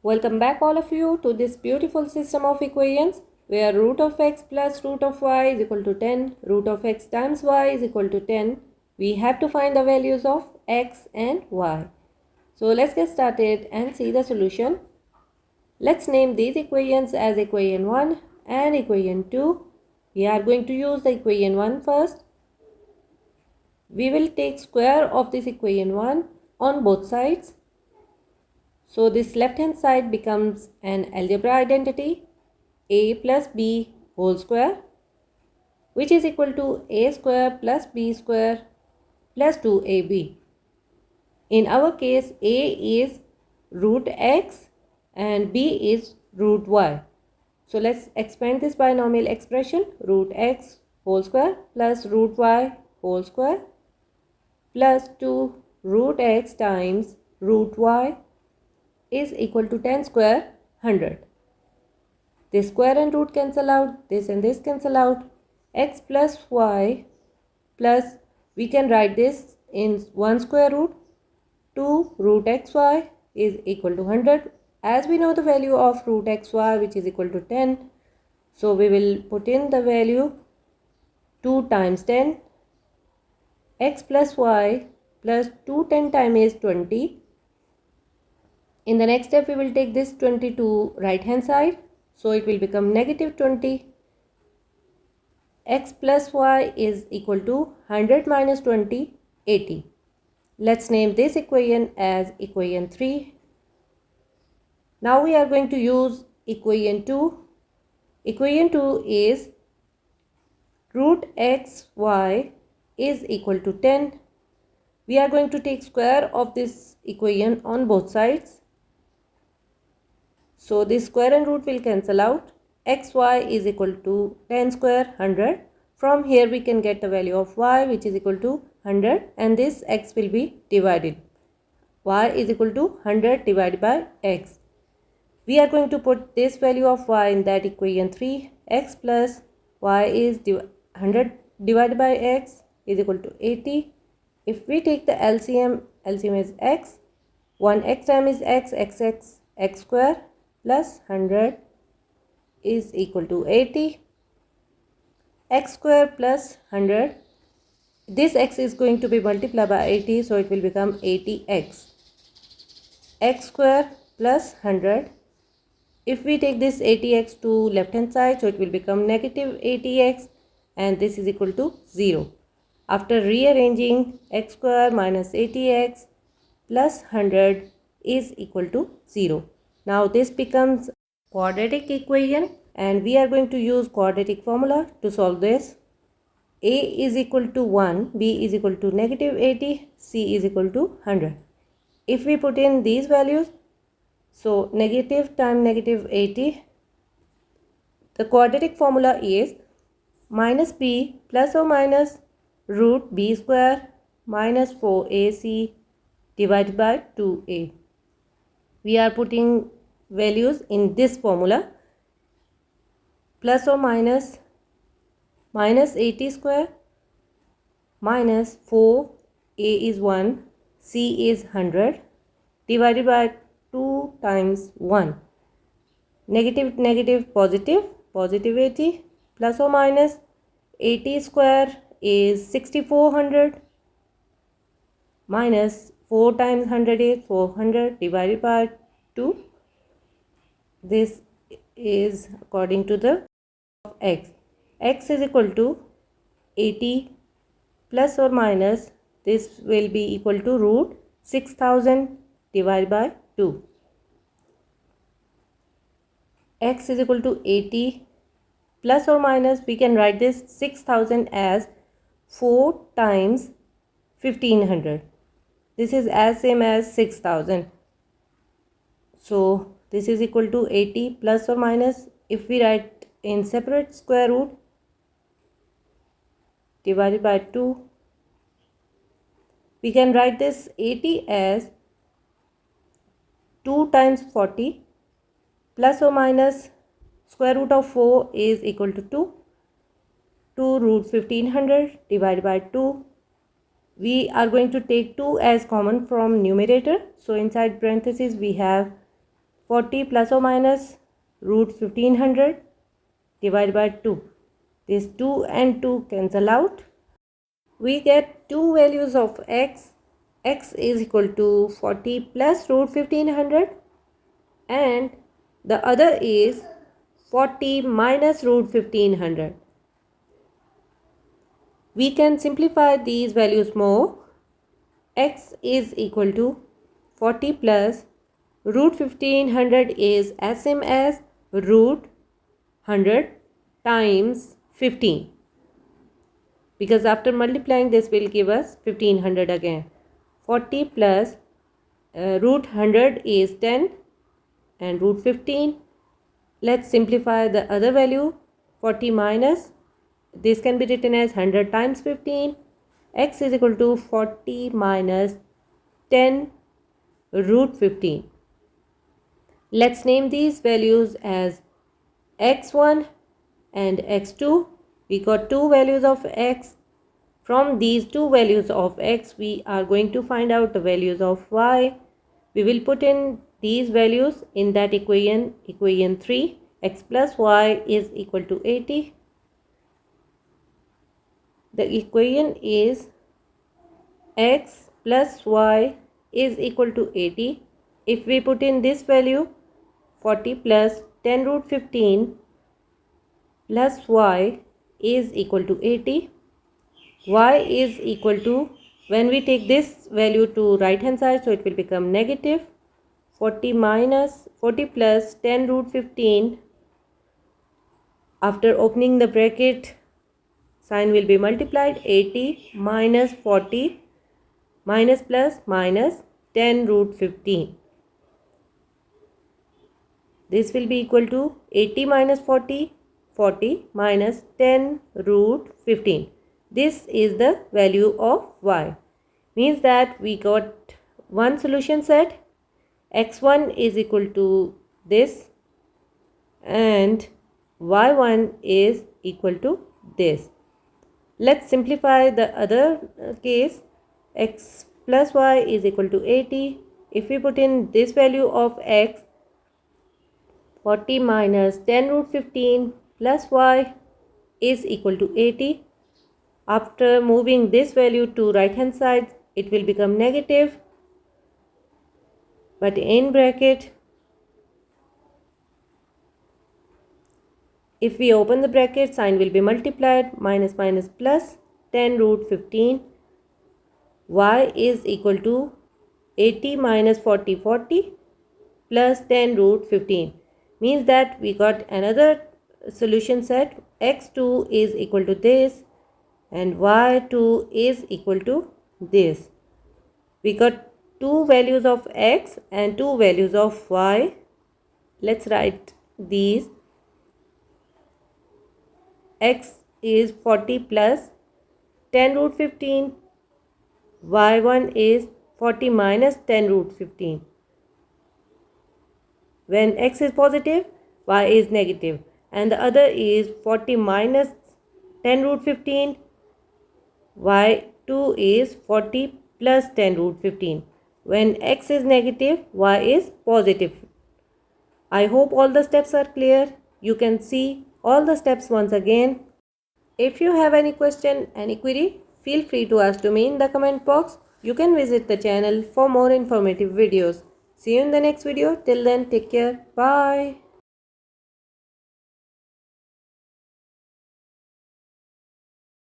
Welcome back all of you to this beautiful system of equations where root of x plus root of y is equal to 10, root of x times y is equal to 10. We have to find the values of x and y. So let's get started and see the solution. Let's name these equations as equation 1 and equation 2. We are going to use the equation 1 first. We will take square of this equation 1 on both sides. So this left hand side becomes an algebra identity a plus b whole square, which is equal to a square plus b square plus 2ab. In our case, a is root x and b is root y. So let's expand this binomial expression. Root x whole square plus root y whole square plus 2 root x times root y is equal to 10 square 100. This square and root cancel out, this and this cancel out. X plus y plus, we can write this in 1 square root. 2 root xy is equal to 100. As we know the value of root xy, which is equal to 10. So we will put in the value 2 times 10. X plus y plus 2 10 times is 20. In the next step, we will take this 20 to right hand side. So it will become negative 20. X plus y is equal to 100 minus 20, 80. Let's name this equation as equation 3. Now we are going to use equation 2. Equation 2 is root xy is equal to 10. We are going to take square of this equation on both sides. So this square and root will cancel out. Xy is equal to 10 square 100. From here we can get the value of y, which is equal to 100, and this x will be divided. Y is equal to 100 divided by x. We are going to put this value of y in that equation 3. X plus y is 100 divided by x is equal to 80. If we take the LCM is x. 1x times is x square plus 100 is equal to 80. X square plus 100. This x is going to be multiplied by 80, so it will become 80x. X square plus 100. If we take this 80x to left hand side, so it will become negative 80x, and this is equal to 0. After rearranging, x square minus 80x plus 100 is equal to 0. Now this becomes quadratic equation, and we are going to use quadratic formula to solve this. A is equal to 1, B is equal to negative 80, C is equal to 100. If we put in these values, so negative times negative 80, the quadratic formula is minus B plus or minus root B square minus 4AC divided by 2A. We are putting values in this formula. Plus or minus 80 square minus 4, A is 1, C is 100 divided by 2 times 1. Negative positive 80 plus or minus 80 square is 6400 minus 4 times 100 is 400 divided by 2. This is according to the of x. X is equal to 80 plus or minus, this will be equal to root 6000 divided by 2. X is equal to 80 plus or minus, we can write this 6000 as 4 times 1500. This is as same as 6000. So this is equal to 80 plus or minus, if we write in separate square root, divided by 2, we can write this 80 as 2 times 40 plus or minus square root of 4 is equal to 2. 2 root 1500 divided by 2. We are going to take 2 as common from numerator. So inside parentheses we have 40 plus or minus root 1500 divided by 2. This 2 and 2 cancel out. We get two values of x. X is equal to 40 plus root 1500 and the other is 40 minus root 1500. We can simplify these values more. X is equal to 40 plus root 1500 is as same as root 100 times 15, because after multiplying this will give us 1500 again. 40 plus root 100 is 10 and root 15. Let's simplify the other value. 40 minus, this can be written as 100 times 15. X is equal to 40 minus 10 root 15. Let's name these values as x1 and x2. We got two values of x. From these two values of x, we are going to find out the values of y. We will put in these values in that equation 3. X plus y is equal to 80. The equation is x plus y is equal to 80. If we put in this value 40 plus 10 root 15 plus y is equal to 80. Y is equal to, when we take this value to right hand side, so it will become negative. 40 plus 10 root 15. After opening the bracket, sign will be multiplied. 80 minus 40 minus plus minus 10 root 15. This will be equal to 80 minus 40, 40 minus 10 root 15. This is the value of y. Means that we got one solution set. X1 is equal to this and y1 is equal to this. Let's simplify the other case. X plus y is equal to 80. If we put in this value of x, 40 minus 10 root 15 plus y is equal to 80. After moving this value to right hand side, it will become negative. But in bracket, if we open the bracket, sign will be multiplied. Minus minus plus 10 root 15. Y is equal to 80 minus 40, 40 plus 10 root 15. Means that we got another solution set. X2 is equal to this and y2 is equal to this. We got two values of x and two values of y. Let's write these. X is 40 plus 10 root 15. Y1 is 40 minus 10 root 15. When x is positive, y is negative. And the other is 40 minus 10 root 15. Y2 is 40 plus 10 root 15. When x is negative, y is positive. I hope all the steps are clear. You can see all the steps once again. If you have any question, any query, feel free to ask to me in the comment box. You can visit the channel for more informative videos. See you in the next video. Till then, take care. Bye.